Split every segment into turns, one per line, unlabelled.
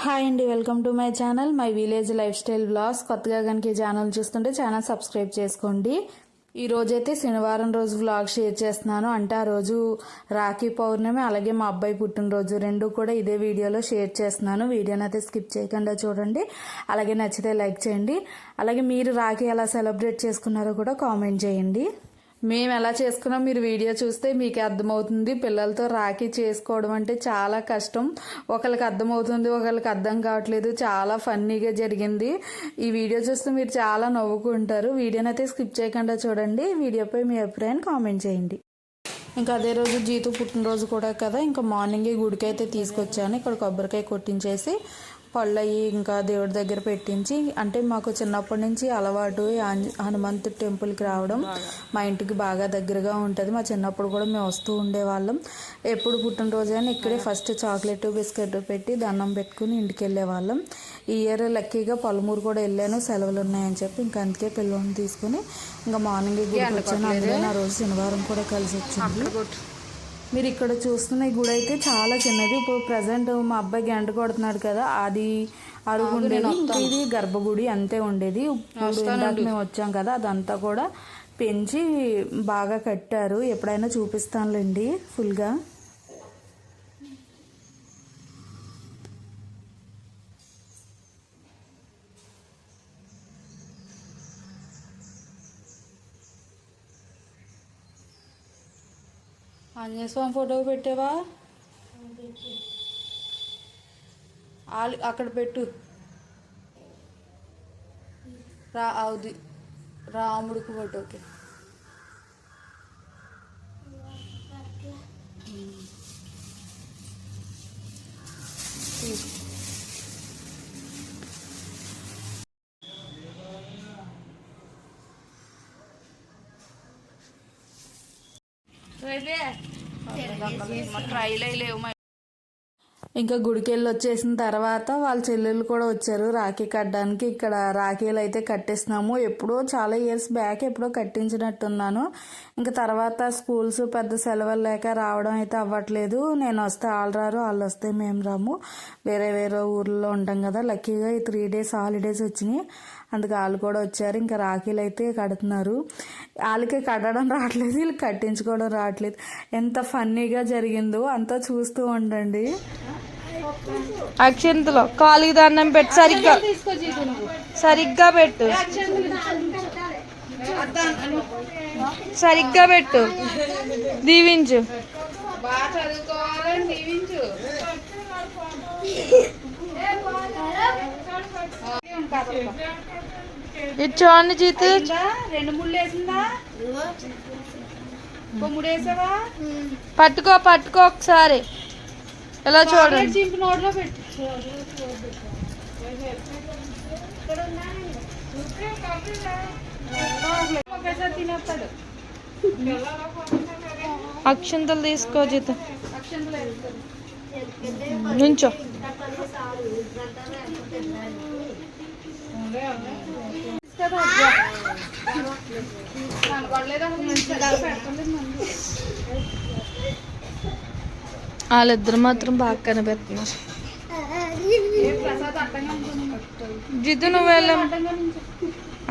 Hi అండి, welcome to my channel my village life style vlogs. కొత్తగా కనుక ఈ ఛానల్ చూస్తుంటే ఛానల్ సబ్స్క్రైబ్ చేసుకోండి. ఈ రోజైతే శనివారం రోజు వ్లాగ్ షేర్ చేస్తున్నాను. అంటే ఆ రోజు రాఖీ పౌర్ణమి, అలాగే మా అబ్బాయి పుట్టినరోజు రెండు కూడా ఇదే వీడియోలో షేర్ చేస్తున్నాను. వీడియోని అయితే స్కిప్ చేయకుండా చూడండి. అలాగే నచ్చితే లైక్ చేయండి. అలాగే మీరు రాఖీ ఎలా సెలబ్రేట్ చేసుకున్నారో కూడా కామెంట్ చేయండి. మేము ఎలా చేసుకున్నాం మీరు వీడియో చూస్తే మీకు అర్థమవుతుంది. పిల్లలతో రాఖీ చేసుకోవడం అంటే చాలా కష్టం. ఒకరికి అర్థమవుతుంది, ఒకరికి అర్థం కావట్లేదు. చాలా ఫన్నీగా జరిగింది. ఈ వీడియో చూస్తే మీరు చాలా నవ్వుకుంటారు. వీడియోని అయితే స్కిప్ చేయకుండా చూడండి. వీడియోపై మీ అభిప్రాయాన్ని కామెంట్ చేయండి. ఇంకా అదే రోజు జీతు పుట్టినరోజు కూడా కదా, ఇంకా మార్నింగే గుడికి అయితే తీసుకొచ్చాను. ఇక్కడ కొబ్బరికాయ కొట్టించేసి పళ్ళు అయ్యి ఇంకా దేవుడి దగ్గర పెట్టించి, అంటే మాకు చిన్నప్పటి నుంచి అలవాటు హనుమంతు టెంపుల్కి రావడం. మా ఇంటికి బాగా దగ్గరగా ఉంటుంది. మా చిన్నప్పుడు కూడా మేము వస్తూ ఉండేవాళ్ళం. ఎప్పుడు పుట్టినరోజు అయినా ఇక్కడే ఫస్ట్ చాక్లెట్ బిస్కెట్ పెట్టి దండం పెట్టుకుని ఇంటికి వెళ్ళేవాళ్ళం. ఈ ఇయర్ లక్కీగా పలుమూరు కూడా వెళ్ళాను, సెలవులు ఉన్నాయని చెప్పి. ఇంకా అందుకే పిల్లల్ని తీసుకుని ఇంకా మార్నింగ్ గుడికి వచ్చాను. అందులో ఆ రోజు శనివారం కూడా కలిసి వచ్చింది. మీరు ఇక్కడ చూస్తున్న ఈ గుడి అయితే చాలా చిన్నది. ఇప్పుడు ప్రజెంట్ మా అబ్బాయి గంట కొడుతున్నాడు కదా, అది అరుగు ఉండేది. ఇది గర్భగుడి అంతే ఉండేది. ఇప్పుడు ఇందాక మేము వచ్చాం కదా, అదంతా కూడా పెంచి బాగా కట్టారు. ఎప్పుడైనా చూపిస్తానులేండి ఫుల్గా. ఆంజనేయ స్వామి ఫోటో పెట్టావా? అక్కడ పెట్టు. అవుది రాముడికి ఫోటోకి. ఇంకా గుడికి వెళ్ళి వచ్చేసిన తర్వాత వాళ్ళ చెల్లెళ్ళు కూడా వచ్చారు రాఖీ కట్టడానికి. ఇక్కడ రాఖీలు అయితే కట్టేస్తున్నాము. ఎప్పుడో చాలా ఇయర్స్ బ్యాక్ ఎప్పుడో కట్టించినట్టున్నాను. ఇంకా తర్వాత స్కూల్స్ పెద్ద సెలవులు లేక రావడం అయితే అవ్వట్లేదు. నేను వస్తే వాళ్ళు రారు, వాళ్ళు వస్తే మేము రాము. వేరే వేరే ఊర్లో ఉంటాం కదా. లక్కీగా ఈ 3 days హాలిడేస్ వచ్చినాయి, అందుకు వాళ్ళు కూడా వచ్చారు. ఇంకా రాఖీలు అయితే కడుతున్నారు. వాళ్ళకి కట్టడం రావట్లేదు, వీళ్ళు కట్టించుకోవడం రావట్లేదు. ఎంత ఫన్నీగా జరిగిందో అంతా చూస్తూ ఉండండి.
అక్షంతలో కాలికి దండం పెట్టు, సరిగ్గా సరిగ్గా పెట్టు, సరిగ్గా పెట్టు, దీవించు. ఇది చూడండి జీతు,
2-3 వేసిందా?
పట్టుకో పట్టుకో ఒకసారి ఎలా చూడండి.
నోట్లో పెట్టు. తినేస్తాడు.
అక్షంతలు తీసుకో జీతు, నుంచో. వాళ్ళిద్దరు మాత్రం బాగా కనిపెడుతున్నారు. జిద్దు నువ్వు వెళ్ళాం.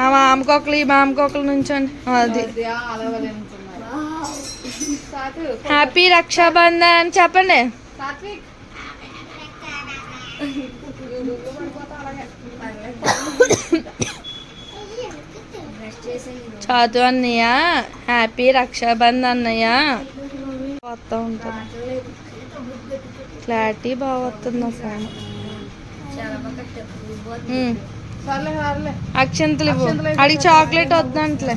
ఆ మామకొకలు ఈ మామకొకలు నుంచండి. అది హ్యాపీ రక్షాబంధన్ అని చెప్పండి. చాతు అన్నయ్య హ్యాపీ రక్షాబంధన్ అన్నయ్య. వస్తూ ఉంటారు. క్లారిటీ బాగా వస్తుంది నా ఫోన్. అక్షంతలు ఇవ్వు. అడిగి చాక్లెట్ వద్దంట్లే,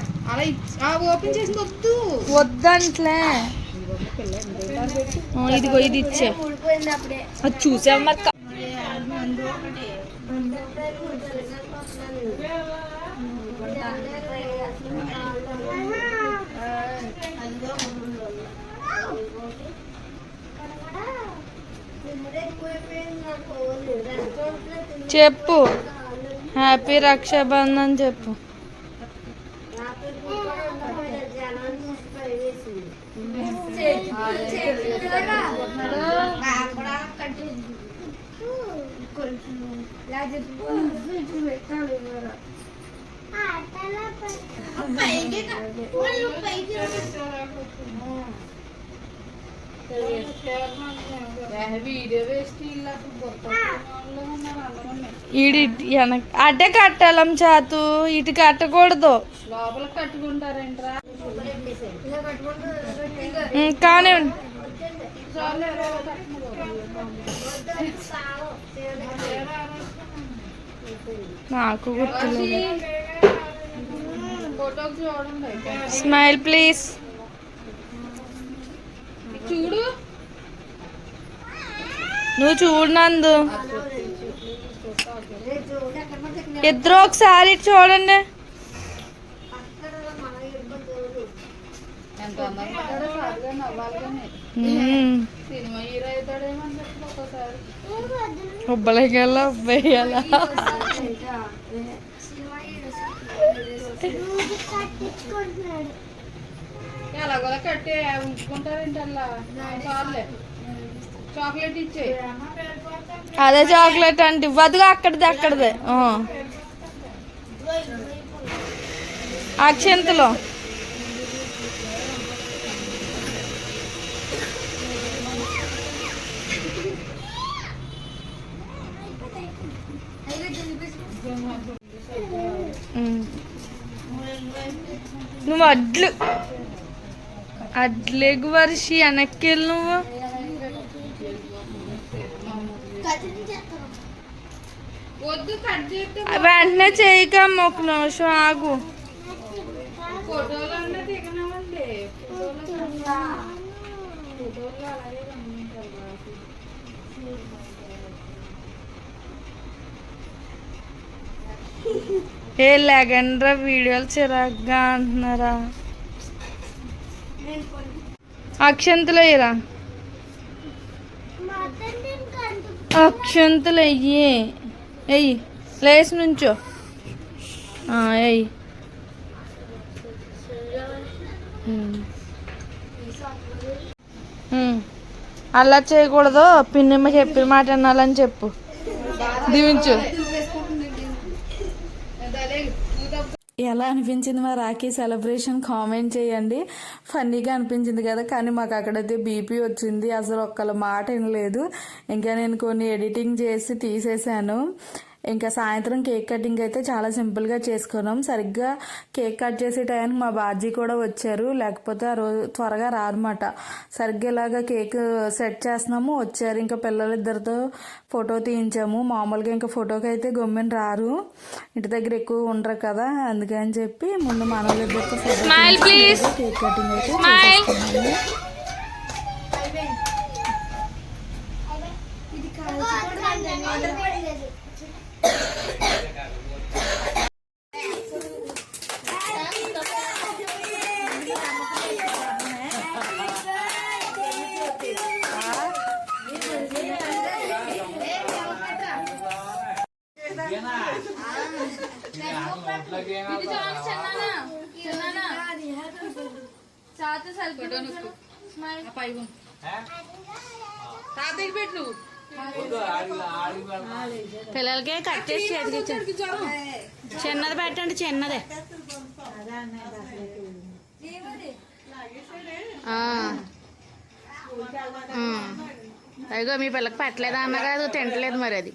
వద్దంట్లే. ఇదిగో ఇది ఇచ్చే. అది చూసాం మరి. చెప్పు హ్యాపీ రక్షాబంధన్ చెప్పు.
వీడియో వేస్ట్
ఈడి వెనక అడ్డే కట్టాలం చాతు ఇటు కట్టకూడదు
లోపల కట్టుకుంటారేంట్రా
కానీ నాకు గుర్తులేదు.
ఫోటోకి చూడండి
స్మైల్ ప్లీజ్.
చూడు
నువ్వు చూడు నందు. ఇద్దరు ఒకసారి ఇటు చూడండి.
ఎంత అందంగా ఉంటాడో సార్గా నవ్వాలి కానీ సినిమా హీరో అవుతాడేమని చెప్పి ఒక్కోసారి
ఉబ్బలకెళ్ళా ఉబ్బేయాలా.
ఎలాగోలా కట్టి ఉంచుకుంటారేంటి అలా చాలే చాక్లెట్ ఇచ్చే
అదే చాక్లెట్ అంటే ఇవ్వదుగా అక్కడిది అక్కడిదే. అక్షంతలో నువ్వు అడ్లేగు వర్షి వెనక్కి వెళ్ళి నువ్వు
వద్దు కట్ చేస్తే
వెంటనే చేయకమ్మ ఒక నిమిషం ఆగు.
ఫోటోలు అన్నా దిగనవండి ఫోటోలు అలాగే
ఏ లేకండ్రా వీడియోలు చిరాగ్గా అంటున్నారా. అక్షంతలు అయ్యరా అక్షంతలు ఎయ్యి లేసి నుంచో ఎయ్యి. అలా చేయకూడదు. పిన్నమ్మ చెప్పిన మాట అనాలని చెప్పు. దీవించు.
ఎలా అనిపించింది మా రాఖీ సెలబ్రేషన్ కామెంట్ చేయండి. ఫన్నీగా అనిపించింది కదా, కానీ మాకు అక్కడైతే బీపీ వచ్చింది. అసలు ఒక్కళ్ళ మాట వినలేదు. ఇంకా నేను కొన్ని ఎడిటింగ్ చేసి తీసేసాను. ఇంకా సాయంత్రం కేక్ కటింగ్ అయితే చాలా సింపుల్గా చేసుకున్నాం. సరిగ్గా కేక్ కట్ చేసే టైంకి మా బాజీ కూడా వచ్చారు, లేకపోతే ఆ రోజు త్వరగా రారన్నమాట. సరిగ్గా ఇలాగా కేక్ సెట్ చేస్తున్నాము, వచ్చారు. ఇంకా పిల్లలిద్దరితో ఫోటో తీయించాము. మామూలుగా ఇంకా ఫోటోకి అయితే గమ్మెన రారు, ఇంటి దగ్గర ఎక్కువ ఉండరు కదా, అందుకని చెప్పి ముందు మనోళ్ళిద్దరితో కేక్ కటింగ్ అయితే చేసేసుకున్నాము.
పిల్లలకే కట్ చేసి చేతికి చిన్నది పెట్టండి, చిన్నదే. అదిగో మీ పిల్లకి పెట్టలేదా అన్నగా, అది తింటలేదు మరి. అది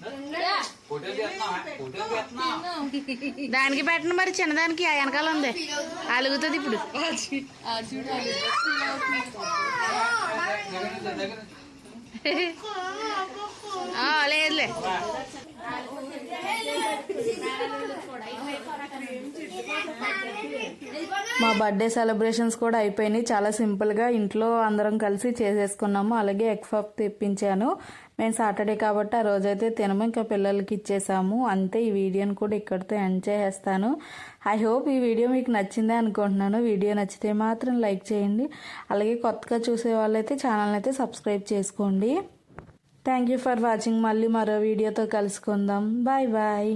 దానికి పెట్టండి మరి, చిన్నదానికి వెనకాల ఉంది, అలుగుతుంది ఇప్పుడు. లేదులే.
మా బర్త్డే సెలబ్రేషన్స్ కూడా అయిపోయినాయి. చాలా సింపుల్గా ఇంట్లో అందరం కలిసి చేసేసుకున్నాము. అలాగే ఎగ్ పఫ్ తెప్పించాను. మేము సాటర్డే కాబట్టి ఆ రోజైతే తినము, ఇంకా పిల్లలకి ఇచ్చేసాము. అంతే. ఈ వీడియోని కూడా ఇక్కడితో ఎండ్ చేసేస్తాను. ఐ హోప్ ఈ వీడియో మీకు నచ్చిందే అనుకుంటున్నాను. వీడియో నచ్చితే మాత్రం లైక్ చేయండి. అలాగే కొత్తగా చూసే వాళ్ళైతే ఛానల్ని అయితే సబ్స్క్రైబ్ చేసుకోండి. Thank you for watching. మళ్ళీ మరో వీడియోతో కలుసుకుందాం. Bye bye.